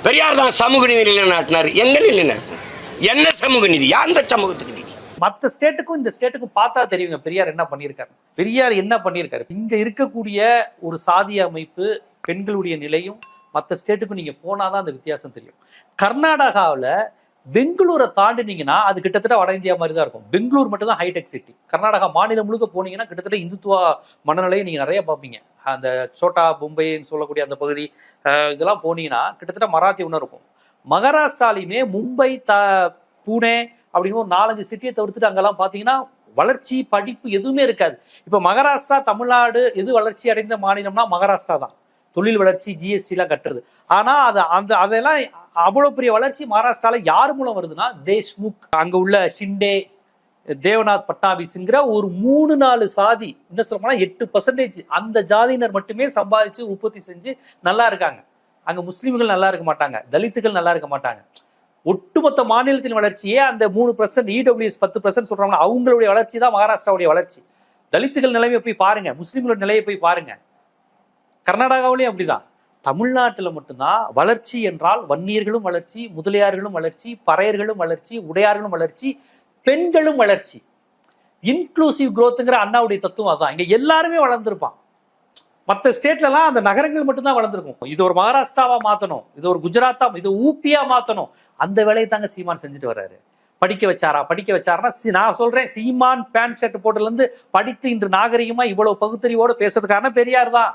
பெரியார் தான் சமூக நீதி நிலைநாட்டினார். எங்க நிலைநாட்டினார்? என்ன சமூக நீதி? அந்த சமூகத்துக்கு நீதி. மற்ற ஸ்டேட்டுக்கும் இந்த ஸ்டேட்டுக்கும் பார்த்தா தெரியுங்க பெரியார் என்ன பண்ணியிருக்காரு. பெரியார் என்ன பண்ணியிருக்காரு? இங்க இருக்கக்கூடிய ஒரு சாதிய அமைப்பு, பெண்களுடைய நிலையும் மற்ற ஸ்டேட்டுக்கும் நீங்க போனாதான் அந்த வித்தியாசம் தெரியும். கர்நாடகாவில் பெங்களூரை தாண்டினீங்கன்னா அது கிட்டத்தட்ட வட இந்தியா மாதிரி தான் இருக்கும். பெங்களூர் மட்டும் தான் ஹைடெக் சிட்டி. கர்நாடகா மாநிலம் முழுக்க போனீங்கன்னா கிட்டத்தட்ட இந்துத்துவ மனநிலையை நீங்க நிறைய பார்ப்பீங்க. அந்த சோட்டா மும்பைன்னு சொல்லக்கூடிய அந்த பகுதி இதெல்லாம் போனீங்கன்னா கிட்டத்தட்ட மராத்தி உணர்வு இருக்கும். மகாராஷ்டிராலையுமே மும்பை புனே அப்படின்னு ஒரு 4-5 சிட்டியை தவிர்த்துட்டு அங்கெல்லாம் பார்த்தீங்கன்னா வளர்ச்சி படிப்பு எதுவுமே இருக்காது. இப்போ மகாராஷ்டிரா தமிழ்நாடு எது வளர்ச்சி அடைந்த மாநிலம்னா மகாராஷ்டிரா தான். தொழில் வளர்ச்சி, ஜிஎஸ்டி எல்லாம் கட்டுறது. ஆனா அதெல்லாம் அவ்வளவு பெரிய வளர்ச்சி மகாராஷ்டிரால யார் மூலம் வருதுன்னா தேஷ்முக், அங்க உள்ள ஷிண்டே, தேவநாத் பட்னாவிஸ்ங்கிற ஒரு 3-4 சாதி, என்ன சொல்லணும்னா 8% அந்த ஜாதியினர் மட்டுமே சம்பாதிச்சு உற்பத்தி செஞ்சு நல்லா இருக்காங்க. அங்க முஸ்லிம்கள் நல்லா இருக்க மாட்டாங்க, தலித்துகள் நல்லா இருக்க மாட்டாங்க. ஒட்டுமொத்த மாநிலத்தின் வளர்ச்சியே அந்த 3%, இடபிள்யூஎஸ் 10% சொல்றாங்க, அவங்களுடைய வளர்ச்சி தான் மகாராஷ்டிராவுடைய வளர்ச்சி. தலித்துகள் நிலைமையை போய் பாருங்க, முஸ்லிம்களோட நிலையை போய் பாருங்க. கர்நாடகாவிலையும் அப்படிதான். தமிழ்நாட்டில் மட்டும்தான் வளர்ச்சி என்றால் வன்னியர்களும் வளர்ச்சி, முதலியார்களும் வளர்ச்சி, பறையர்களும் வளர்ச்சி, உடையார்களும் வளர்ச்சி, பெண்களும் வளர்ச்சி. இன்க்ளூசிவ் குரோத்ங்கிற அண்ணாவுடைய தத்துவம் அதான். இங்க எல்லாருமே வளர்ந்துருப்பான். மற்ற ஸ்டேட்லாம் அந்த நகரங்கள் மட்டும்தான் வளர்ந்துருக்கும். இது ஒரு மகாராஷ்டிராவா மாத்தணும், இது ஒரு குஜராத்தா, இது ஊப்பியா மாத்தணும். அந்த வேலையை தாங்க சீமான் செஞ்சுட்டு வர்றாரு. படிக்க வச்சாருன்னா நான் சொல்றேன், சீமான் பேண்ட் ஷர்ட் போட்டுல இருந்து படித்து இன்று நாகரிகமா இவ்வளவு பகுத்தறிவோடு பேசுறதுக்கான பெரியார் தான்.